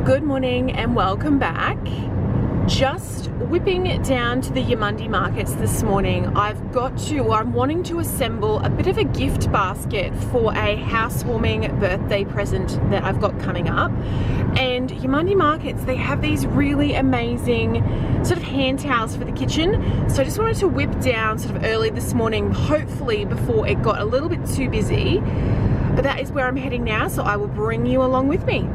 Good morning and welcome back. Just whipping down to the Yamundi markets this morning. I'm wanting to assemble a bit of a gift basket for a housewarming birthday present that I've got coming up. And Yamundi markets, they have these really amazing sort of hand towels for the kitchen. So I just wanted to whip down sort of early this morning, hopefully before it got a little bit too busy. But that is where I'm heading now, so I will bring you along with me.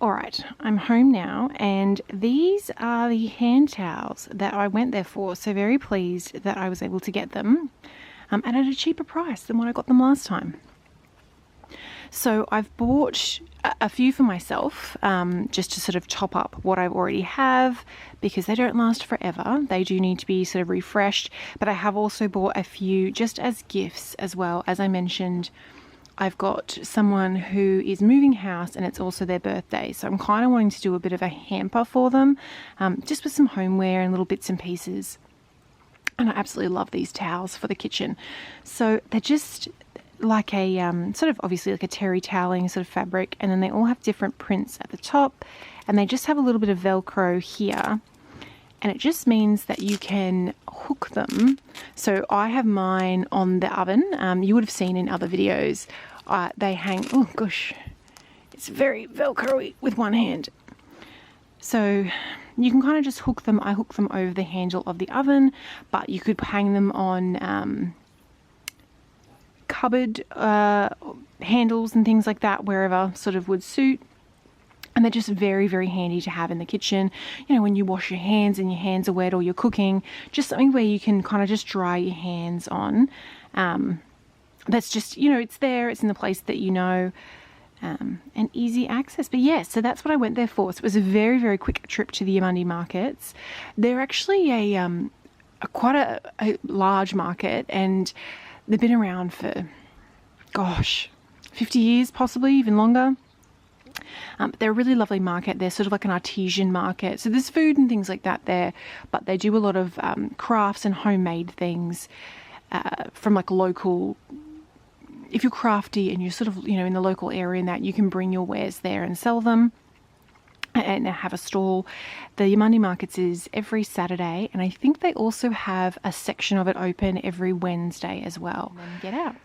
All right, I'm home now, and these are the hand towels that I went there for. So very pleased that I was able to get them and at a cheaper price than what I got them last time. So I've bought a few for myself, just to sort of top up what I already have, because they don't last forever. They do need to be sort of refreshed, but I have also bought a few just as gifts as well. As I mentioned, I've got someone who is moving house and it's also their birthday. So I'm kind of wanting to do a bit of a hamper for them, just with some homeware and little bits and pieces. And I absolutely love these towels for the kitchen. So they're just like a sort of obviously like a terry toweling sort of fabric, and then they all have different prints at the top, and they just have a little bit of Velcro here. And it just means that you can hook them. So I have mine on the oven. You would have seen in other videos, they hang, oh gosh, it's very Velcro-y with one hand. So you can kind of just hook them. I hook them over the handle of the oven, but you could hang them on cupboard handles and things like that, wherever sort of would suit. And they're just very, very handy to have in the kitchen. You know, when you wash your hands and your hands are wet or you're cooking, just something where you can kind of just dry your hands on. That's just, you know, it's there, it's in the place that you know, and easy access. But yeah, so that's what I went there for. So it was a very, very quick trip to the Yamundi markets. They're actually quite a large market, and they've been around for, gosh, 50 years, possibly even longer. But they're a really lovely market. They're sort of like an artesian market. So there's food and things like that there, but they do a lot of crafts and homemade things from like local. If you're crafty and you're sort of, you know, in the local area, and that you can bring your wares there and sell them and have a stall. The Yamundi markets is every Saturday, and I think they also have a section of it open every Wednesday as well. And then get out.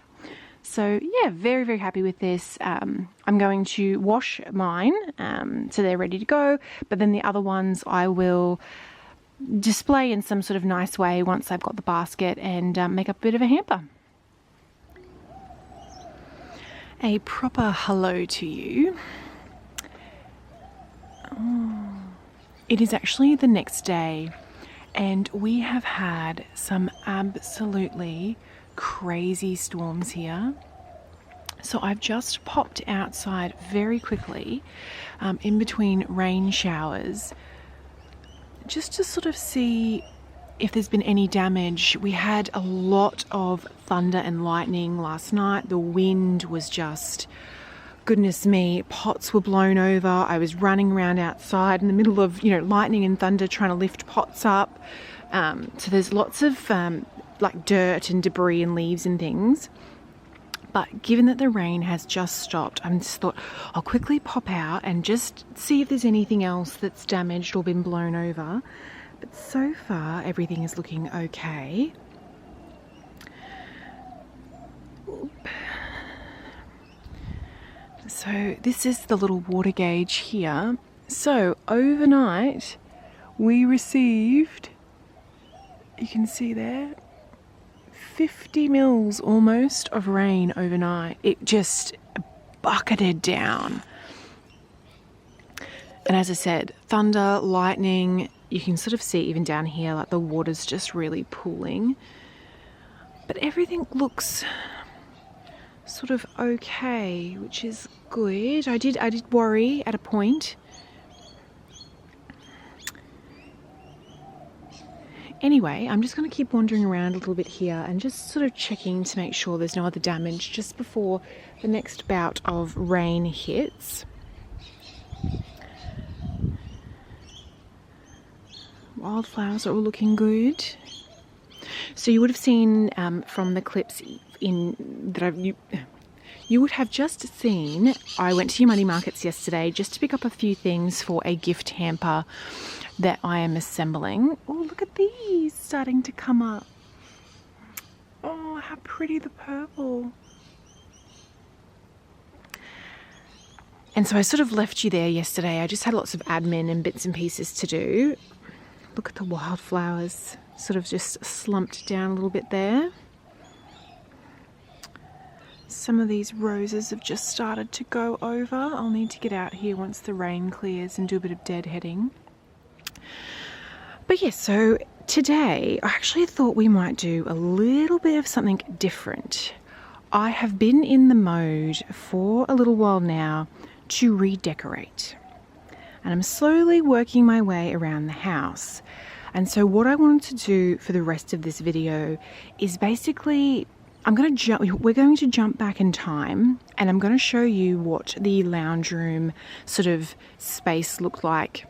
So yeah, very, very happy with this. I'm going to wash mine, so they're ready to go. But then the other ones I will display in some sort of nice way once I've got the basket, and make up a bit of a hamper. A proper hello to you. Oh, it is actually the next day, and we have had some absolutely crazy storms here. So I've just popped outside very quickly in between rain showers, just to sort of see if there's been any damage. We had a lot of thunder and lightning last night. The wind was just, goodness me, pots were blown over. I was running around outside in the middle of, you know, lightning and thunder trying to lift pots up. So there's lots of like dirt and debris and leaves and things. But given that the rain has just stopped, I just thought I'll quickly pop out and just see if there's anything else that's damaged or been blown over. But so far everything is looking okay. Oop. So this is the little water gauge here. So overnight we received, you can see there, 50 mils almost of rain overnight. It just bucketed down. And as I said, thunder, lightning, you can sort of see even down here, like the water's just really pooling. But everything looks sort of okay, which is good. I did worry at a point. Anyway, I'm just going to keep wandering around a little bit here and just sort of checking to make sure there's no other damage just before the next bout of rain hits. Wildflowers are all looking good. So you would have seen from the clips you would have just seen, I went to Yamundi markets yesterday just to pick up a few things for a gift hamper that I am assembling. Oh, look at these starting to come up. Oh, how pretty the purple. And so I sort of left you there yesterday. I just had lots of admin and bits and pieces to do. Look at the wildflowers, sort of just slumped down a little bit there. Some of these roses have just started to go over. I'll need to get out here once the rain clears and do a bit of deadheading. But yes, so today I actually thought we might do a little bit of something different. I have been in the mode for a little while now to redecorate. And I'm slowly working my way around the house. And so what I wanted to do for the rest of this video is basically we're going to jump back in time, and I'm going to show you what the lounge room sort of space looked like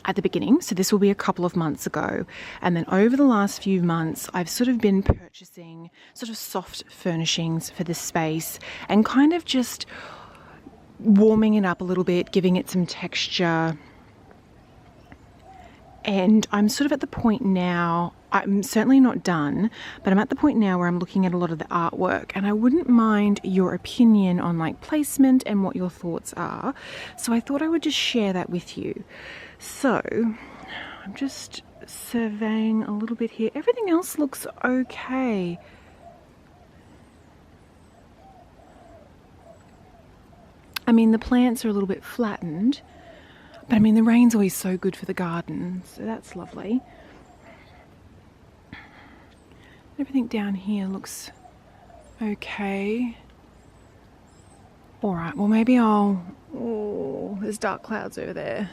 at the beginning. So this will be a couple of months ago, and then over the last few months I've sort of been purchasing sort of soft furnishings for this space and kind of just warming it up a little bit, giving it some texture. And I'm sort of at the point now, I'm certainly not done, but I'm at the point now where I'm looking at a lot of the artwork, and I wouldn't mind your opinion on like placement and what your thoughts are. So I thought I would just share that with you. So I'm just surveying a little bit here. Everything else looks okay. I mean, the plants are a little bit flattened, but I mean, the rain's always so good for the garden, so that's lovely. Everything down here looks okay. All right, well, maybe there's dark clouds over there.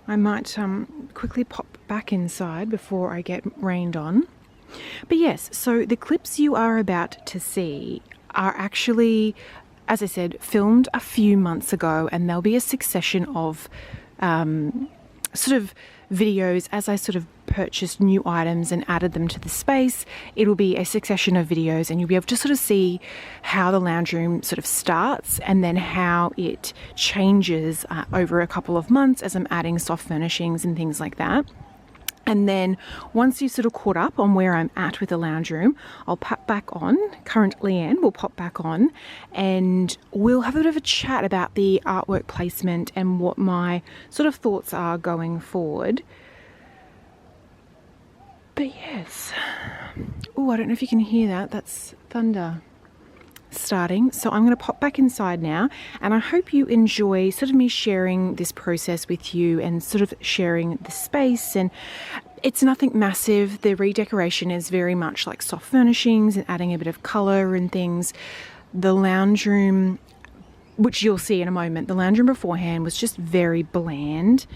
I might quickly pop back inside before I get rained on. But yes, so the clips you are about to see are actually, as I said, filmed a few months ago, and there'll be a succession of sort of videos as I sort of purchased new items and added them to the space. It'll be a succession of videos, and you'll be able to sort of see how the lounge room sort of starts and then how it changes over a couple of months as I'm adding soft furnishings and things like that. And then once you've sort of caught up on where I'm at with the lounge room, I'll pop back on. Current Leanne will pop back on, and we'll have a bit of a chat about the artwork placement and what my sort of thoughts are going forward. But yes, oh, I don't know if you can hear that. That's thunder starting. So I'm going to pop back inside now, and I hope you enjoy sort of me sharing this process with you and sort of sharing the space. And it's nothing massive. The redecoration is very much like soft furnishings and adding a bit of color and things. The lounge room, which you'll see in a moment, the lounge room beforehand was just very bland.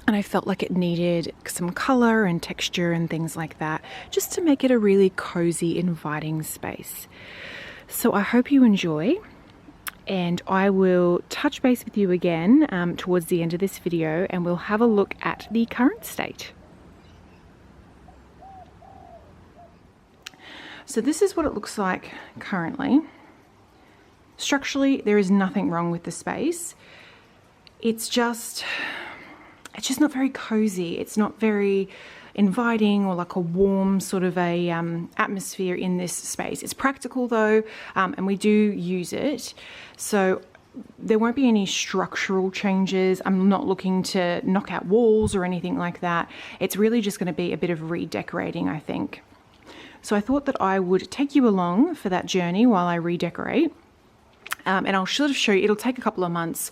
And I felt like it needed some color and texture and things like that, just to make it a really cozy, inviting space. So I hope you enjoy, and I will touch base with you again towards the end of this video, and we'll have a look at the current state. So this is what it looks like currently. Structurally, there is nothing wrong with the space. It's just not very cozy. It's not very inviting or like a warm sort of a atmosphere in this space. It's practical though, and we do use it. So there won't be any structural changes. I'm not looking to knock out walls or anything like that. It's really just going to be a bit of redecorating, I think. So I thought that I would take you along for that journey while I redecorate. And I'll sort of show you, it'll take a couple of months.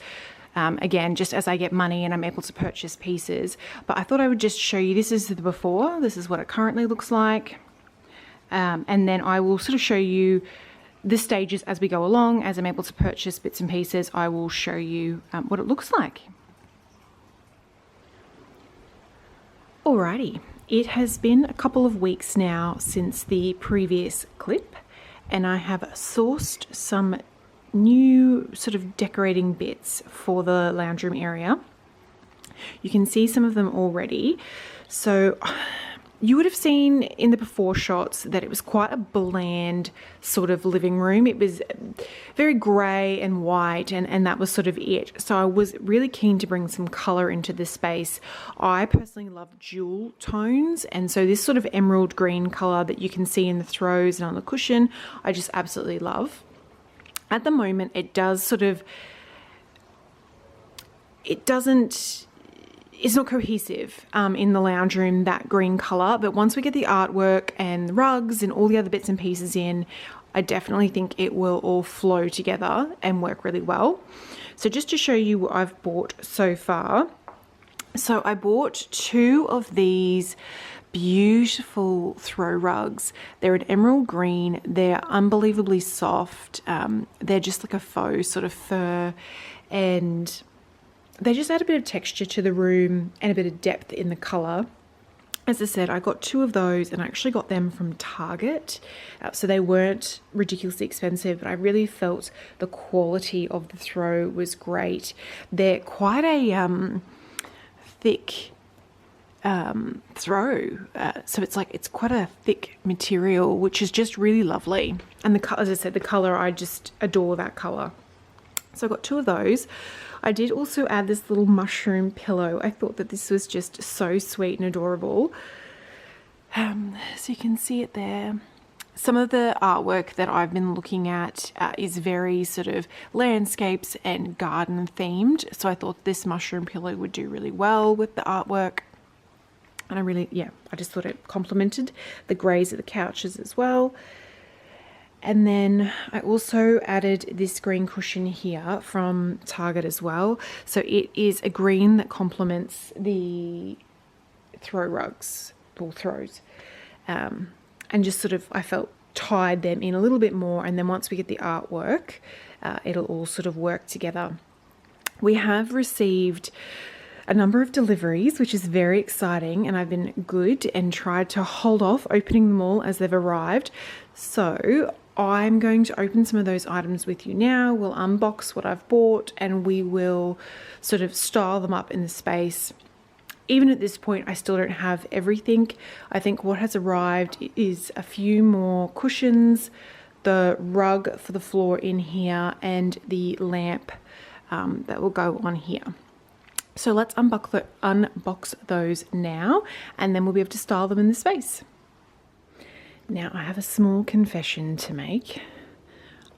Again, just as I get money and I'm able to purchase pieces. But I thought I would just show you, this is the before, this is what it currently looks like. And then I will sort of show you the stages as we go along. As I'm able to purchase bits and pieces, I will show you what it looks like. Alrighty, it has been a couple of weeks now since the previous clip, and I have sourced some new sort of decorating bits for the lounge room area. You can see some of them already. So you would have seen in the before shots that it was quite a bland sort of living room. It was very grey and white, and that was sort of it. So I was really keen to bring some colour into this space. I personally love jewel tones, and so this sort of emerald green colour that you can see in the throws and on the cushion, I just absolutely love. At the moment, it does sort of, it doesn't it's not cohesive in the lounge room, that green color. But once we get the artwork and the rugs and all the other bits and pieces in, I definitely think it will all flow together and work really well. So just to show you what I've bought so far. So I bought 2 of these beautiful throw rugs. They're an emerald green. They're unbelievably soft. They're just like a faux sort of fur, and they just add a bit of texture to the room and a bit of depth in the color. As I said, I got 2 of those, and I actually got them from Target. So they weren't ridiculously expensive, but I really felt the quality of the throw was great. They're quite a thick throw, so it's quite a thick material, which is just really lovely. And as I said, the color, I just adore that color. So I got 2 of those. I did also add this little mushroom pillow. I thought that this was just so sweet and adorable. So you can see it there. Some of the artwork that I've been looking at is very sort of landscapes and garden themed. So I thought this mushroom pillow would do really well with the artwork. And I just thought it complemented the greys of the couches as well. And then I also added this green cushion here from Target as well. So it is a green that complements the throw rugs, or throws. And just sort of, I felt, tied them in a little bit more. And then once we get the artwork, it'll all sort of work together. We have received a number of deliveries, which is very exciting, and I've been good and tried to hold off opening them all as they've arrived. So I'm going to open some of those items with you now. We'll unbox what I've bought, and we will sort of style them up in the space. Even at this point, I still don't have everything. I think what has arrived is a few more cushions, the rug for the floor in here, and the lamp that will go on here. So let's unbox those now, and then we'll be able to style them in the space. Now, I have a small confession to make.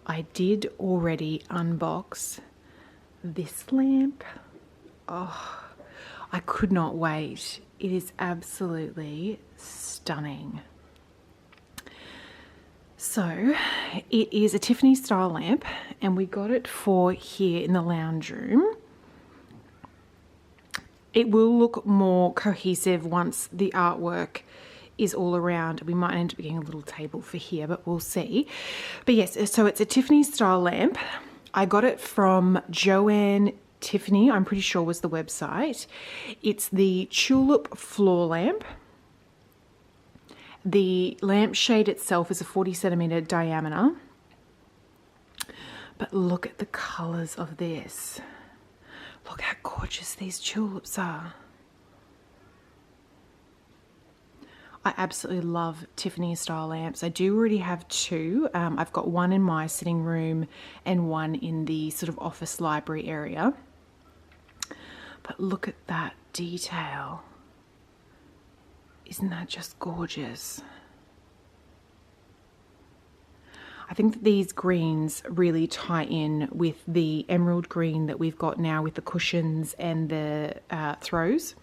I did already unbox this lamp. Oh, I could not wait. It is absolutely stunning. So it is a Tiffany style lamp, and we got it for here in the lounge room. It will look more cohesive once the artwork is all around. We might end up getting a little table for here, but we'll see. But yes, so it's a Tiffany style lamp. I got it from Joanne Tiffany, I'm pretty sure was the website. It's the tulip floor lamp. The lampshade itself is a 40 centimeter diameter. But look at the colors of this. Look how gorgeous these tulips are. I absolutely love Tiffany style lamps. I do already have 2. I've got one in my sitting room and one in the sort of office library area. But look at that detail. Isn't that just gorgeous? I think that these greens really tie in with the emerald green that we've got now with the cushions and the throws.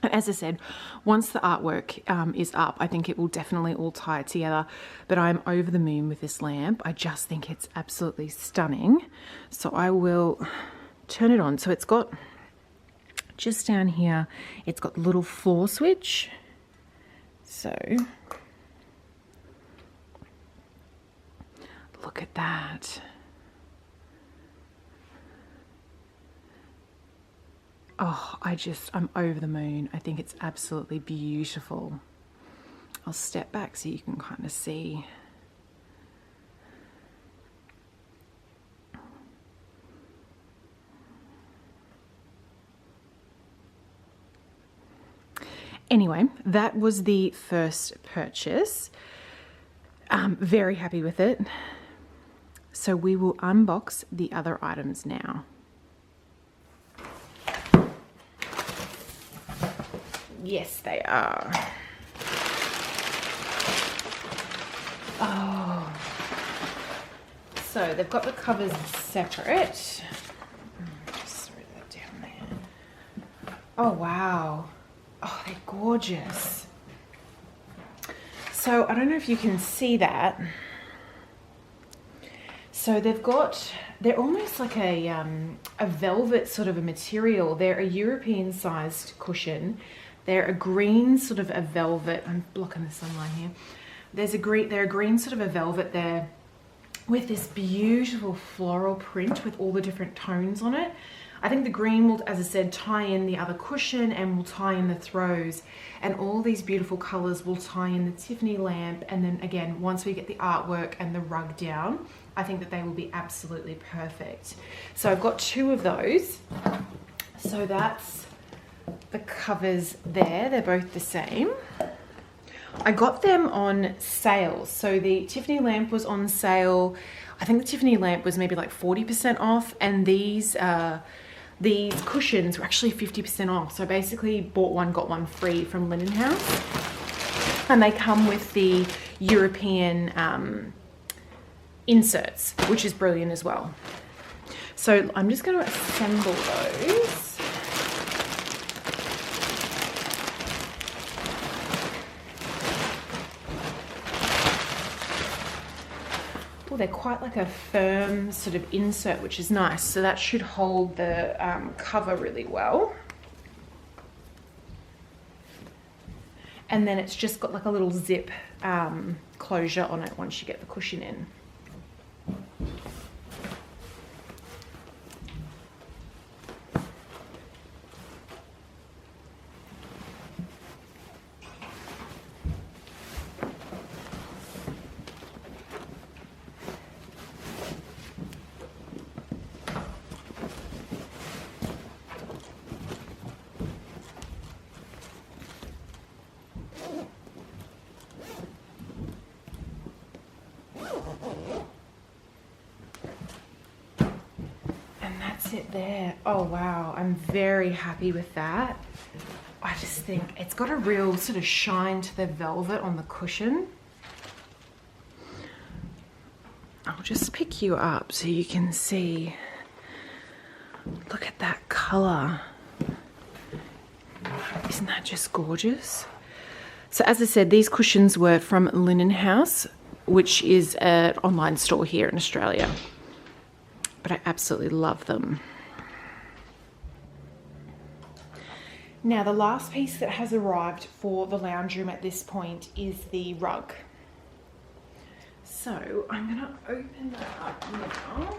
And as I said, once the artwork is up, I think it will definitely all tie it together. But I'm over the moon with this lamp. I just think it's absolutely stunning. So I will turn it on. So it's got, just down here, it's got the little floor switch. So look at that. Oh, I'm over the moon. I think it's absolutely beautiful. I'll step back so you can kind of see. Anyway, that was the first purchase. Very happy with it. So we will unbox the other items now. Yes, they are. Oh. So they've got the covers separate. Just throw that down there. Oh, wow. Oh, they're gorgeous. So I don't know if you can see that. So they're almost like a velvet sort of a material. They're a European sized cushion. They're a green sort of a velvet. I'm blocking the sunlight here. They're a green sort of a velvet there with this beautiful floral print with all the different tones on it. I think the green will, as I said, tie in the other cushion and will tie in the throws, and all these beautiful colors will tie in the Tiffany lamp. And then again, once we get the artwork and the rug down, I think that they will be absolutely perfect. So I've got 2 of those. So that's the covers there. They're both the same. I got them on sale. So the Tiffany lamp was on sale. I think the Tiffany lamp was maybe like 40% off, and these cushions were actually 50% off. So I basically bought one, got one free from Linen House. And they come with the European inserts, which is brilliant as well. So I'm just going to assemble those. Oh, they're quite like a firm sort of insert, which is nice. So that should hold the cover really well. And then it's just got like a little zip closure on it once you get the cushion in. It there. Oh wow, I'm very happy with that. I just think it's got a real sort of shine to the velvet on the cushion. I'll just pick you up so you can see. Look at that color. Isn't that just gorgeous? So as I said, these cushions were from Linen House, which is an online store here in Australia. But I absolutely love them. Now the last piece that has arrived for the lounge room at this point is the rug. So I'm going to open that up now.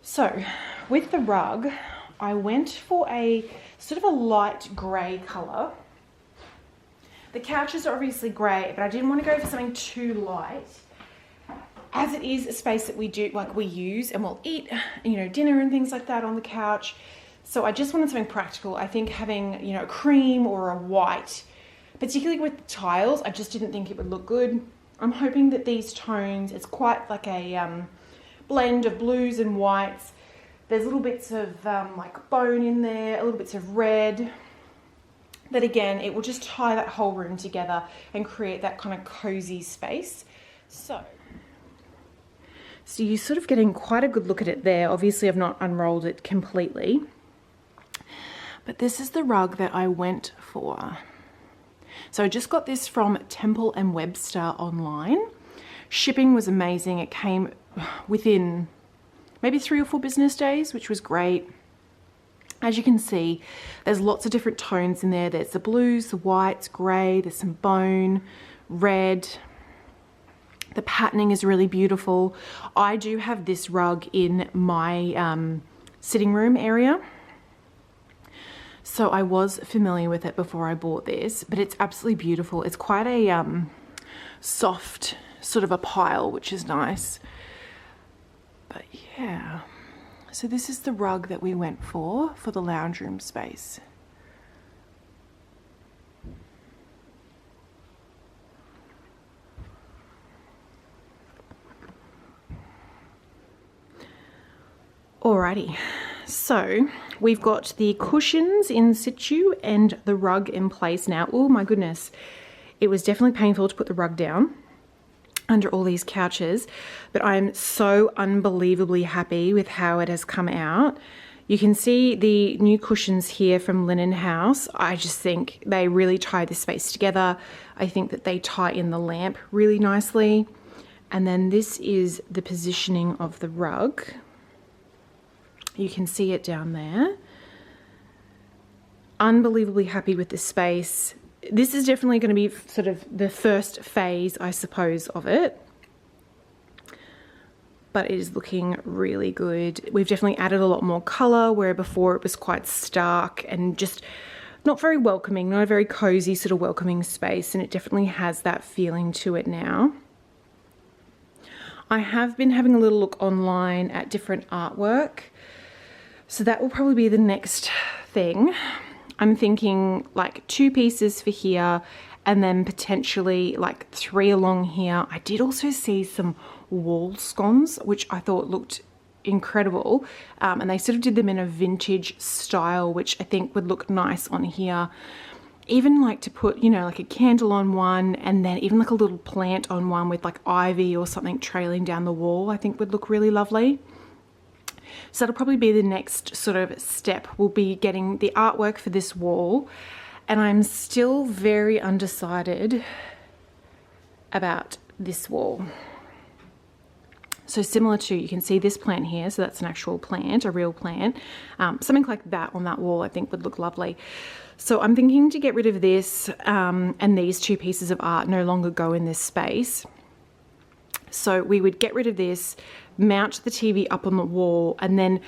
So with the rug, I went for a sort of a light grey colour. The couches are obviously grey, but I didn't want to go for something too light, as it is a space that we use and we'll eat, dinner and things like that on the couch. So I just wanted something practical. I think having, a cream or a white, particularly with the tiles, I just didn't think it would look good. I'm hoping that these tones, it's quite like a blend of blues and whites. There's little bits of like bone in there, a little bits of red. That again, it will just tie that whole room together and create that kind of cozy space. So you're sort of getting quite a good look at it there. Obviously, I've not unrolled it completely. But this is the rug that I went for. So I just got this from Temple & Webster online. Shipping was amazing. It came within maybe 3 or 4 business days, which was great. As you can see, there's lots of different tones in there. There's the blues, the whites, grey, there's some bone, red. The patterning is really beautiful. I do have this rug in my sitting room area. So I was familiar with it before I bought this, but it's absolutely beautiful. It's quite a soft sort of a pile, which is nice. But yeah, so this is the rug that we went for the lounge room space. Alrighty, so we've got the cushions in situ and the rug in place now. Oh my goodness, it was definitely painful to put the rug down under all these couches, but I'm so unbelievably happy with how it has come out. You can see the new cushions here from Linen House. I just think they really tie the space together. I think that they tie in the lamp really nicely. And then this is the positioning of the rug. You can see it down there. Unbelievably happy with this space. This is definitely going to be sort of the first phase, I suppose, of it. But it is looking really good. We've definitely added a lot more color, where before it was quite stark and just not very welcoming, not a very cozy sort of welcoming space, and it definitely has that feeling to it now. I have been having a little look online at different artwork, so that will probably be the next thing. I'm thinking like 2 pieces for here and then potentially like 3 along here. I did also see some wall scones, which I thought looked incredible, and they sort of did them in a vintage style, which I think would look nice on here. Even like to put, you know, like a candle on one, and then even like a little plant on one with like ivy or something trailing down the wall, I think would look really lovely. So that'll probably be the next sort of step. We'll be getting the artwork for this wall, and I'm still very undecided about this wall. So similar to, you can see this plant here, so that's an actual plant, a real plant. Something like that on that wall I think would look lovely. So I'm thinking to get rid of this, and these 2 pieces of art no longer go in this space. So we would get rid of this, mount the TV up on the wall, and then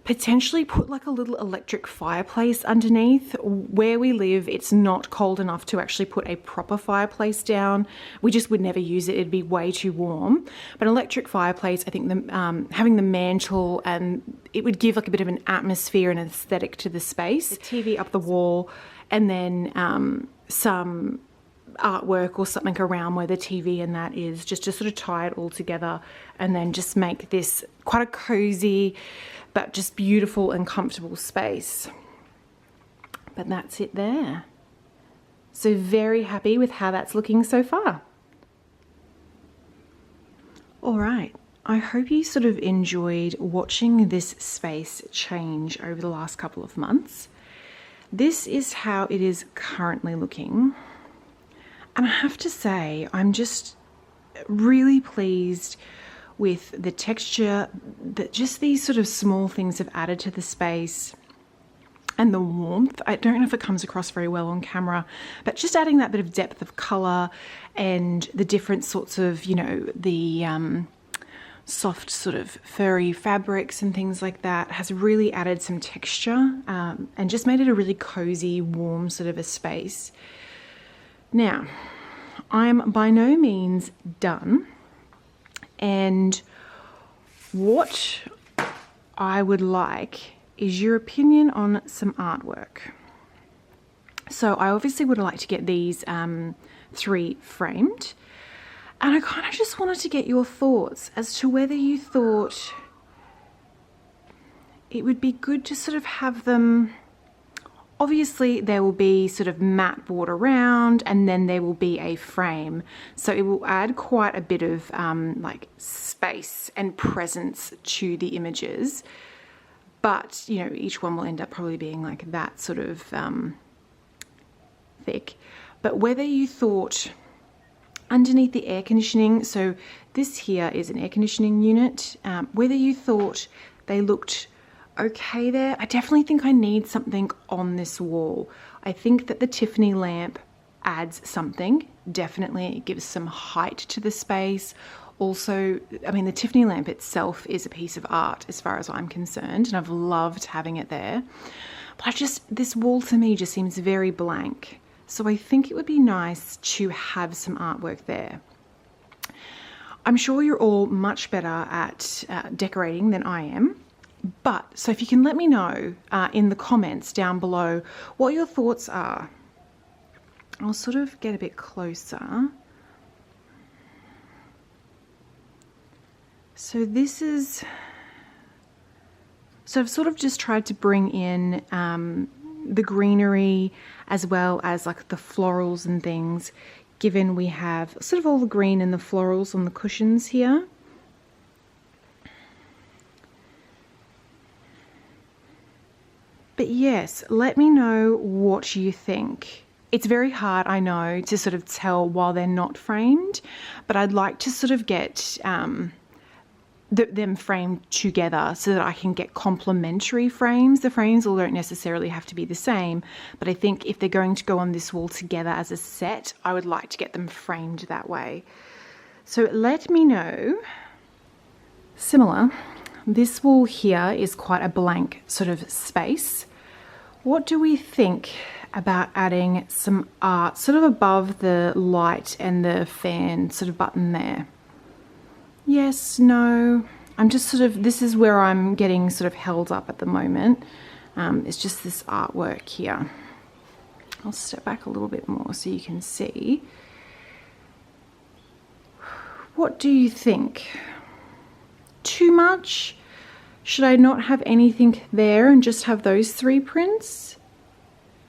potentially put like a little electric fireplace underneath. Where we live, it's not cold enough to actually put a proper fireplace down. We just would never use it. It'd be way too warm. But an electric fireplace, I think having the mantle, and it would give like a bit of an atmosphere and aesthetic to the space. The TV up the wall, and then some artwork or something around where the TV and that is, just to sort of tie it all together, and then just make this quite a cozy but just beautiful and comfortable space. But that's it there. So very happy with how that's looking so far. All right, I hope you sort of enjoyed watching this space change over the last couple of months. This is how it is currently looking. And I have to say, I'm just really pleased with the texture that just these sort of small things have added to the space, and the warmth. I don't know if it comes across very well on camera, but just adding that bit of depth of color and the different sorts of, you know, the soft sort of furry fabrics and things like that has really added some texture, and just made it a really cozy, warm sort of a space. Now, I'm by no means done, and what I would like is your opinion on some artwork. So I obviously would like to get these 3 framed, and I kind of just wanted to get your thoughts as to whether you thought it would be good to sort of have them. Obviously there will be sort of mat board around, and then there will be a frame. So it will add quite a bit of like space and presence to the images. But, you know, each one will end up probably being like that sort of thick. But whether you thought underneath the air conditioning, so this here is an air conditioning unit, whether you thought they looked okay there. I definitely think I need something on this wall. I think that the Tiffany lamp adds something. Definitely it gives some height to the space. Also, I mean, the Tiffany lamp itself is a piece of art as far as I'm concerned, and I've loved having it there. But this wall to me just seems very blank. So I think it would be nice to have some artwork there. I'm sure you're all much better at decorating than I am. But, so if you can let me know in the comments down below what your thoughts are. I'll sort of get a bit closer. So this is So I've sort of just tried to bring in the greenery as well as like the florals and things, given we have sort of all the green and the florals on the cushions here. But yes, let me know what you think. It's very hard, I know, to sort of tell while they're not framed, but I'd like to sort of get them framed together so that I can get complementary frames. The frames all don't necessarily have to be the same, but I think if they're going to go on this wall together as a set, I would like to get them framed that way. So let me know. Similar, this wall here is quite a blank sort of space. What do we think about adding some art sort of above the light and the fan sort of button there? Yes, no, I'm just sort of, this is where I'm getting sort of held up at the moment. It's just this artwork here. I'll step back a little bit more so you can see. What do you think? Too much? Should I not have anything there and just have those 3 prints?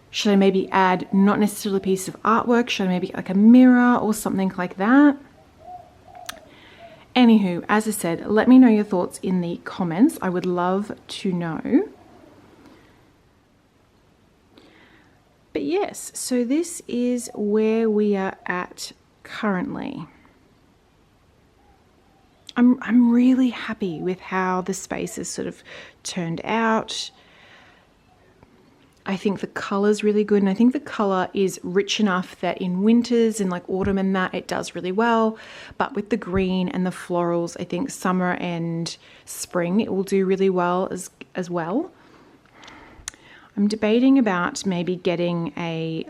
Should I maybe add not necessarily a piece of artwork? Should I maybe get like a mirror or something like that? Anywho, as I said, let me know your thoughts in the comments. I would love to know. But yes, so this is where we are at currently. I'm really happy with how the space has sort of turned out. I think the color's really good, and I think the color is rich enough that in winters and like autumn and that it does really well. But with the green and the florals, I think summer and spring it will do really well as well. I'm debating about maybe getting a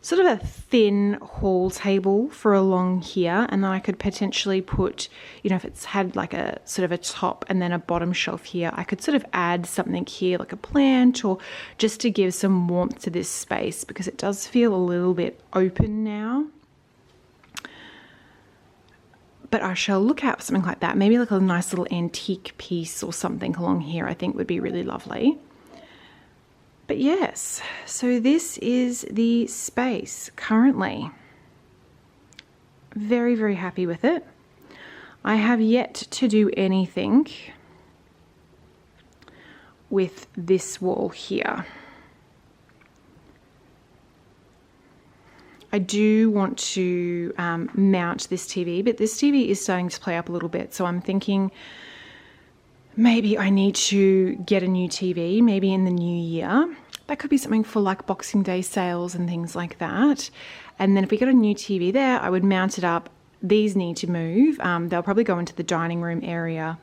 sort of a thin hall table for along here, and then I could potentially put, you know, if it's had like a sort of a top and then a bottom shelf here, I could sort of add something here like a plant, or just to give some warmth to this space because it does feel a little bit open now. But I shall look out for something like that, maybe like a nice little antique piece or something along here. I think would be really lovely. But yes, so this is the space currently. Very, very happy with it. I have yet to do anything with this wall here. I do want to mount this TV, but this TV is starting to play up a little bit, so I'm thinking maybe I need to get a new TV, maybe in the new year. That could be something for like Boxing Day sales and things like that. And then if we got a new TV there, I would mount it up. These need to move. They'll probably go into the dining room area.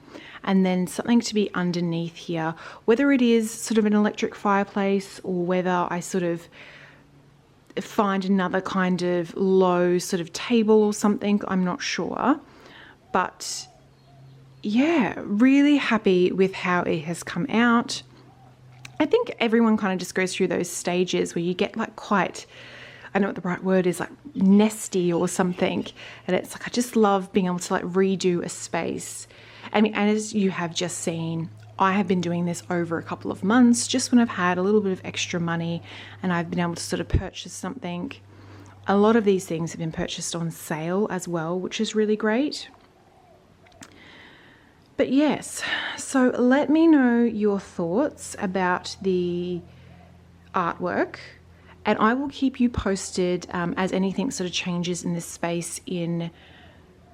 And then something to be underneath here, whether it is sort of an electric fireplace or whether I sort of find another kind of low sort of table or something, I'm not sure. But yeah, really happy with how it has come out. I think everyone kind of just goes through those stages where you get like quite, I don't know what the right word is, like nesty or something. And it's like, I just love being able to like redo a space. I mean, and as you have just seen, I have been doing this over a couple of months, just when I've had a little bit of extra money and I've been able to sort of purchase something. A lot of these things have been purchased on sale as well, which is really great. But yes, so let me know your thoughts about the artwork, and I will keep you posted as anything sort of changes in this space in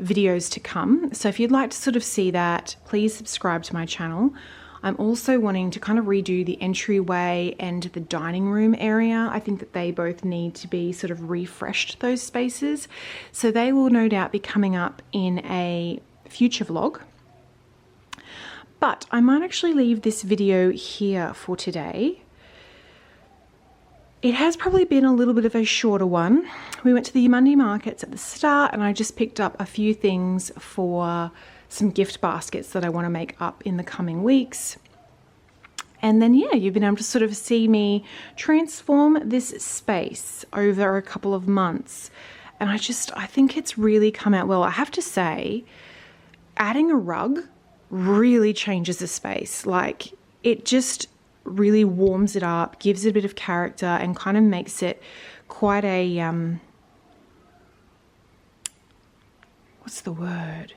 videos to come. So if you'd like to sort of see that, please subscribe to my channel. I'm also wanting to kind of redo the entryway and the dining room area. I think that they both need to be sort of refreshed, those spaces. So they will no doubt be coming up in a future vlog. But I might actually leave this video here for today. It has probably been a little bit of a shorter one. We went to the Yamundi markets at the start and I just picked up a few things for some gift baskets that I want to make up in the coming weeks. And then yeah, you've been able to sort of see me transform this space over a couple of months. And I think it's really come out well. I have to say, adding a rug really changes the space. Like, it just really warms it up, gives it a bit of character, and kind of makes it quite a, what's the word?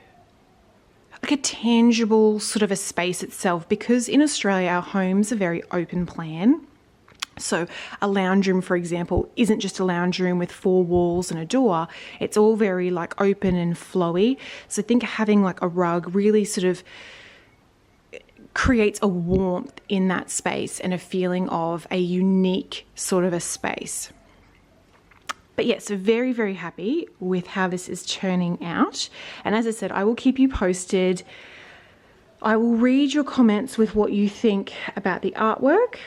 Like a tangible sort of a space itself, because in Australia, our homes are very open plan. So a lounge room, for example, isn't just a lounge room with 4 walls and a door. It's all very like open and flowy. So I think having like a rug really sort of creates a warmth in that space and a feeling of a unique sort of a space. But yeah, so very, very happy with how this is turning out. And as I said, I will keep you posted. I will read your comments with what you think about the artwork.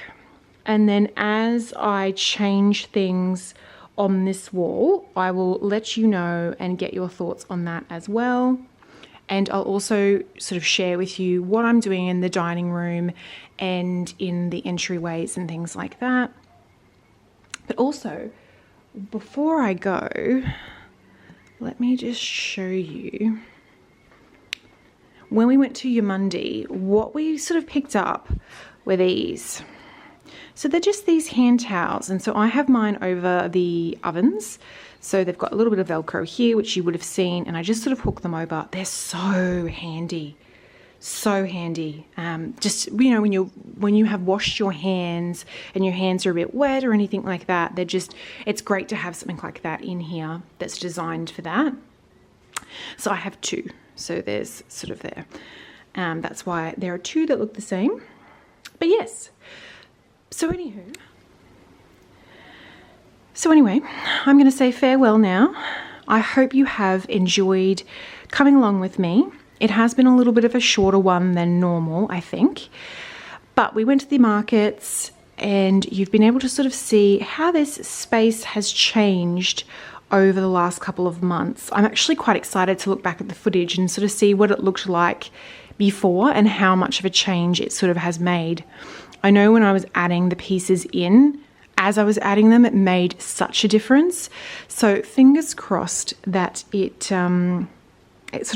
And then as I change things on this wall, I will let you know and get your thoughts on that as well. And I'll also sort of share with you what I'm doing in the dining room and in the entryways and things like that. But also, before I go, let me just show you. When we went to Yamundi, what we sort of picked up were these. So they're just these hand towels, and so I have mine over the ovens. So they've got a little bit of Velcro here, which you would have seen, and I just sort of hook them over. They're so handy, so handy. Just, you know, when you have washed your hands and your hands are a bit wet or anything like that, it's great to have something like that in here that's designed for that. So I have 2. So there's sort of there. That's why there are 2 that look the same. But yes. So anyway, I'm going to say farewell now. I hope you have enjoyed coming along with me. It has been a little bit of a shorter one than normal, I think. But we went to the markets and you've been able to sort of see how this space has changed over the last couple of months. I'm actually quite excited to look back at the footage and sort of see what it looked like before and how much of a change it sort of has made. I know when I was adding the pieces in, as I was adding them, it made such a difference. So fingers crossed that it sort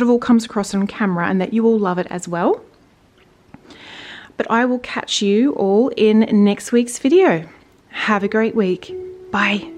of all comes across on camera and that you all love it as well. But I will catch you all in next week's video. Have a great week. Bye.